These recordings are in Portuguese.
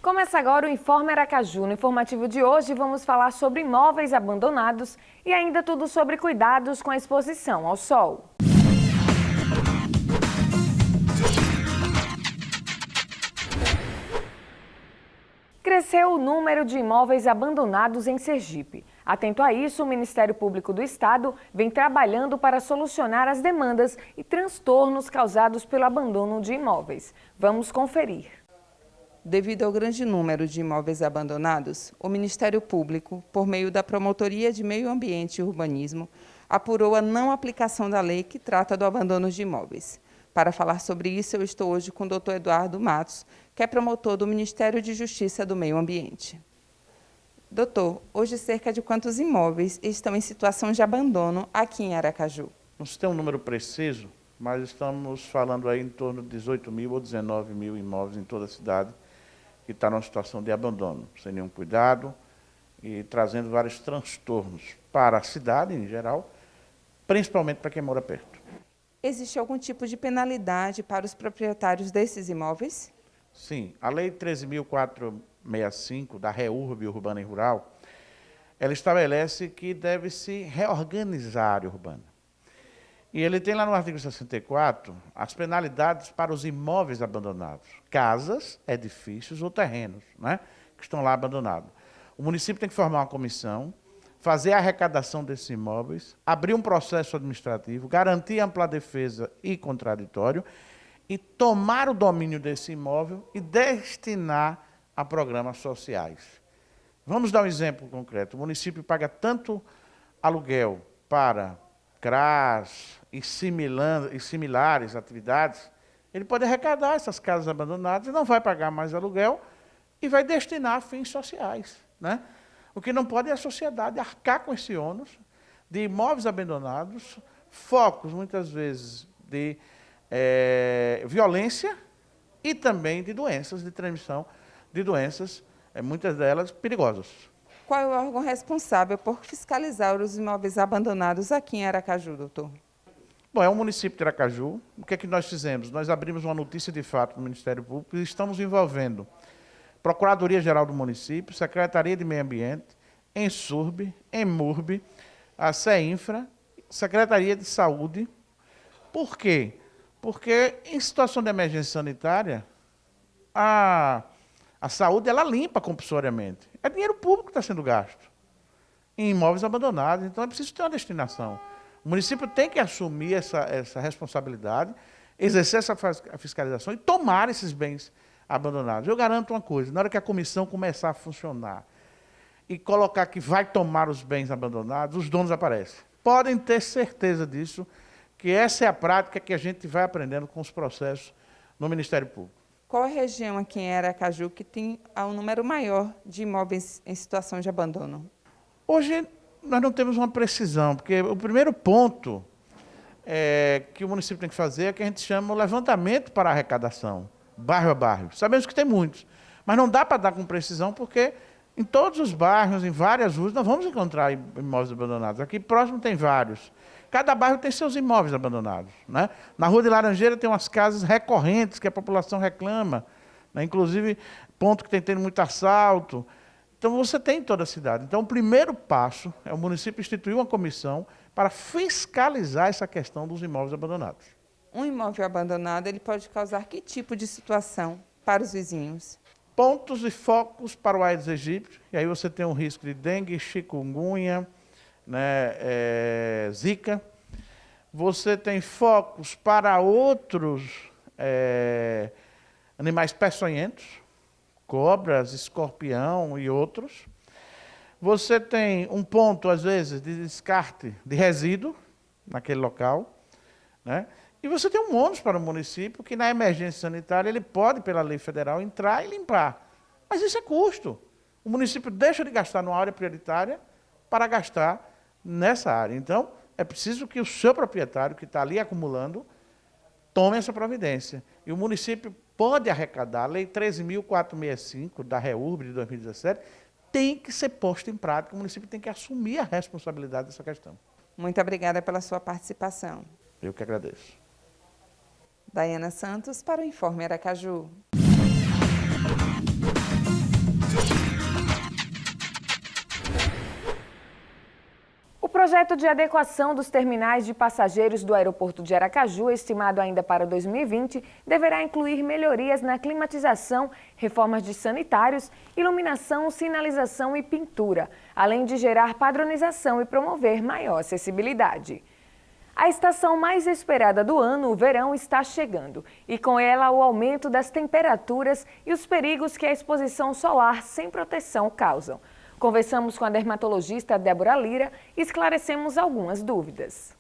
Começa agora o Informe Aracaju. No informativo de hoje vamos falar sobre imóveis abandonados e ainda tudo sobre cuidados com a exposição ao sol. Cresceu o número de imóveis abandonados em Sergipe. Atento a isso, o Ministério Público do Estado vem trabalhando para solucionar as demandas e transtornos causados pelo abandono de imóveis. Vamos conferir. Devido ao grande número de imóveis abandonados, o Ministério Público, por meio da Promotoria de Meio Ambiente e Urbanismo, apurou a não aplicação da lei que trata do abandono de imóveis. Para falar sobre isso, eu estou hoje com o Dr. Eduardo Matos, que é promotor do Ministério de Justiça do Meio Ambiente. Doutor, hoje cerca de quantos imóveis estão em situação de abandono aqui em Aracaju? Não se tem um número preciso, mas estamos falando aí em torno de 18 mil ou 19 mil imóveis em toda a cidade que está numa situação de abandono, sem nenhum cuidado e trazendo vários transtornos para a cidade em geral, principalmente para quem mora perto. Existe algum tipo de penalidade para os proprietários desses imóveis? Sim, a Lei 13.465 da REURB Urbana e Rural, ela estabelece que deve-se reorganizar a área urbana. E ele tem lá no artigo 64 as penalidades para os imóveis abandonados, casas, edifícios ou terrenos, né, que estão lá abandonados. O município tem que formar uma comissão, fazer a arrecadação desses imóveis, abrir um processo administrativo, garantir ampla defesa e contraditório e tomar o domínio desse imóvel e destinar a programas sociais. Vamos dar um exemplo concreto. O município paga tanto aluguel para CRAS e similares atividades, ele pode arrecadar essas casas abandonadas e não vai pagar mais aluguel e vai destinar a fins sociais, né? O que não pode é a sociedade arcar com esse ônus de imóveis abandonados, focos, muitas vezes, de violência e também de doenças, de transmissão de doenças, muitas delas perigosas. Qual é o órgão responsável por fiscalizar os imóveis abandonados aqui em Aracaju, doutor? Bom, é o município de Aracaju. O que é que nós fizemos? Nós abrimos uma notícia de fato no Ministério Público e estamos envolvendo Procuradoria-Geral do Município, Secretaria de Meio Ambiente, Ensurb, Emurb, a CEINFRA, Secretaria de Saúde. Por quê? Porque em situação de emergência sanitária, a saúde ela limpa compulsoriamente. É dinheiro público que está sendo gasto em imóveis abandonados, então é preciso ter uma destinação. O município tem que assumir essa responsabilidade, exercer essa fiscalização e tomar esses bens abandonados. Eu garanto uma coisa, na hora que a comissão começar a funcionar e colocar que vai tomar os bens abandonados, os donos aparecem. Podem ter certeza disso, que essa é a prática que a gente vai aprendendo com os processos no Ministério Público. Qual a região aqui em Aracaju que tem um número maior de imóveis em situação de abandono? Hoje, nós não temos uma precisão, porque o primeiro ponto que o município tem que fazer é que a gente chama o levantamento para a arrecadação, bairro a bairro. Sabemos que tem muitos, mas não dá para dar com precisão, porque em todos os bairros, em várias ruas, nós vamos encontrar imóveis abandonados. Aqui próximo tem vários. Cada bairro tem seus imóveis abandonados, né? Na Rua de Laranjeira tem umas casas recorrentes que a população reclama, né? Inclusive ponto que tem tendo muito assalto. Então você tem em toda a cidade. Então o primeiro passo é o município instituir uma comissão para fiscalizar essa questão dos imóveis abandonados. Um imóvel abandonado ele pode causar que tipo de situação para os vizinhos? Pontos e focos para o Aedes aegypti, e aí você tem um risco de dengue, chikungunya, né, zika. Você tem focos para outros animais peçonhentos, cobras, escorpião e outros. Você tem um ponto, às vezes, de descarte de resíduo naquele local, né? E você tem um ônus para o município que, na emergência sanitária, ele pode, pela lei federal, entrar e limpar. Mas isso é custo. O município deixa de gastar numa área prioritária para gastar nessa área. Então, é preciso que o seu proprietário, que está ali acumulando, tome essa providência. E o município pode arrecadar, a Lei 13.465, da REURB de 2017, tem que ser posta em prática. O município tem que assumir a responsabilidade dessa questão. Muito obrigada pela sua participação. Eu que agradeço. Daiana Santos para o Informe Aracaju. projeto de adequação dos terminais de passageiros do aeroporto de Aracaju, estimado ainda para 2020, deverá incluir melhorias na climatização, reformas de sanitários, iluminação, sinalização e pintura, além de gerar padronização e promover maior acessibilidade. A estação mais esperada do ano, o verão, está chegando e com ela o aumento das temperaturas e os perigos que a exposição solar sem proteção causam. Conversamos com a dermatologista Débora Lira e esclarecemos algumas dúvidas.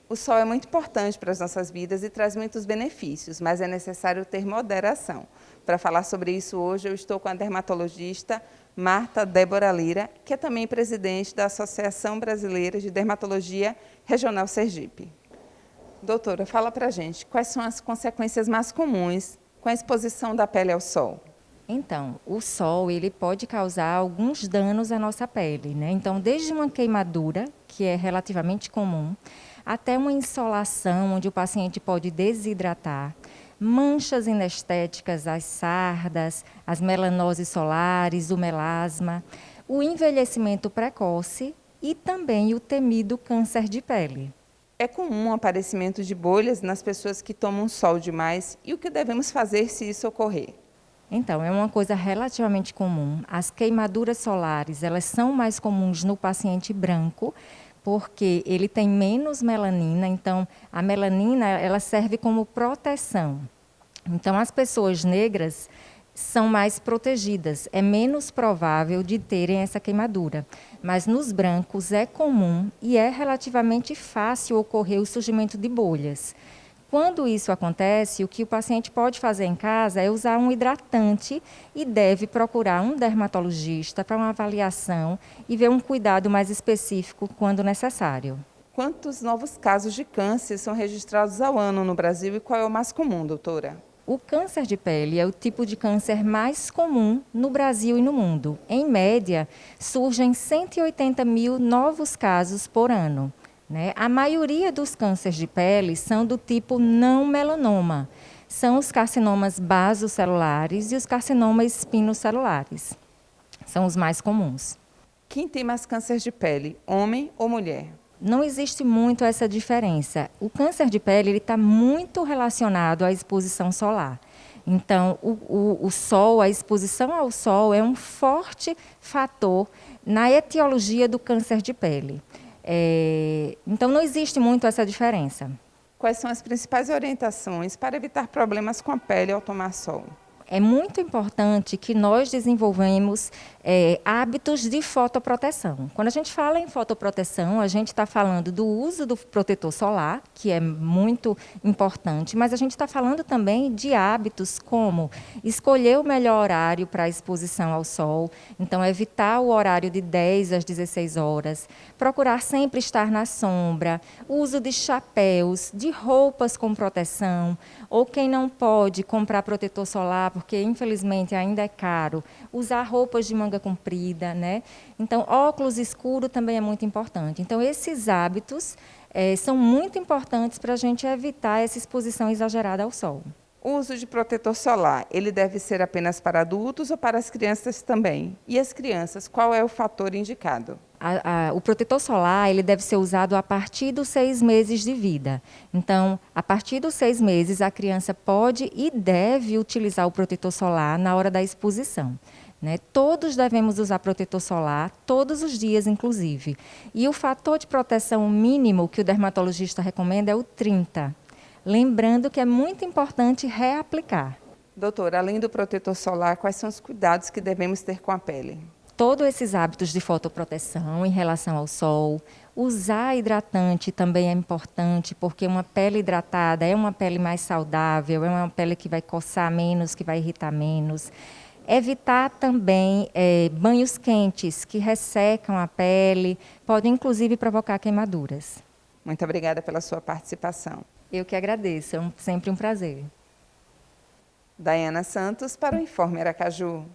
O sol é muito importante para as nossas vidas e traz muitos benefícios, mas é necessário ter moderação. Para falar sobre isso hoje, eu estou com a dermatologista Marta Débora Lira, que é também presidente da Associação Brasileira de Dermatologia Regional Sergipe. Doutora, fala para a gente, quais são as consequências mais comuns com a exposição da pele ao sol? Então, o sol ele pode causar alguns danos à nossa pele, né? Então, desde uma queimadura, que é relativamente comum, até uma insolação, onde o paciente pode desidratar, manchas inestéticas, as sardas, as melanoses solares, o melasma, o envelhecimento precoce e também o temido câncer de pele. É comum o aparecimento de bolhas nas pessoas que tomam sol demais e o que devemos fazer se isso ocorrer? Então, é uma coisa relativamente comum. As queimaduras solares, elas são mais comuns no paciente branco, porque ele tem menos melanina, então a melanina ela serve como proteção. Então, as pessoas negras são mais protegidas, é menos provável de terem essa queimadura. Mas nos brancos é comum e é relativamente fácil ocorrer o surgimento de bolhas. Quando isso acontece, o que o paciente pode fazer em casa é usar um hidratante e deve procurar um dermatologista para uma avaliação e ver um cuidado mais específico quando necessário. Quantos novos casos de câncer são registrados ao ano no Brasil e qual é o mais comum, doutora? O câncer de pele é o tipo de câncer mais comum no Brasil e no mundo. Em média, surgem 180 mil novos casos por ano. A maioria dos cânceres de pele são do tipo não melanoma. São os carcinomas basocelulares e os carcinomas espinocelulares. São os mais comuns. Quem tem mais câncer de pele, homem ou mulher? Não existe muito essa diferença. O câncer de pele está muito relacionado à exposição solar. Então, o sol, a exposição ao sol é um forte fator na etiologia do câncer de pele. Então, não existe muito essa diferença. Quais são as principais orientações para evitar problemas com a pele ao tomar sol? É muito importante que nós desenvolvamos hábitos de fotoproteção. Quando a gente fala em fotoproteção, a gente está falando do uso do protetor solar, que é muito importante, mas a gente está falando também de hábitos como escolher o melhor horário para a exposição ao sol, então evitar o horário de 10 às 16 horas, procurar sempre estar na sombra, uso de chapéus, de roupas com proteção, ou quem não pode comprar protetor solar, porque infelizmente ainda é caro, usar roupas de manga comprida, né? Então, óculos escuros também é muito importante. Então, esses hábitos são muito importantes para a gente evitar essa exposição exagerada ao sol. O uso de protetor solar, ele deve ser apenas para adultos ou para as crianças também? E as crianças, qual é o fator indicado? O protetor solar ele deve ser usado a partir dos 6 meses de vida. Então, a partir dos 6 meses, a criança pode e deve utilizar o protetor solar na hora da exposição. Todos devemos usar protetor solar, todos os dias, inclusive. E o fator de proteção mínimo que o dermatologista recomenda é o 30. Lembrando que é muito importante reaplicar. Doutora, além do protetor solar, quais são os cuidados que devemos ter com a pele? Todos esses hábitos de fotoproteção em relação ao sol, usar hidratante também é importante, porque uma pele hidratada é uma pele mais saudável, é uma pele que vai coçar menos, que vai irritar menos. Evitar também banhos quentes, que ressecam a pele, podem inclusive provocar queimaduras. Muito obrigada pela sua participação. Eu que agradeço, é sempre um prazer. Daiana Santos para o Informe Aracaju.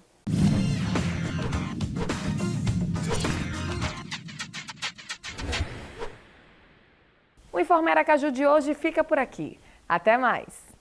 O Informe Aracaju de hoje fica por aqui. Até mais!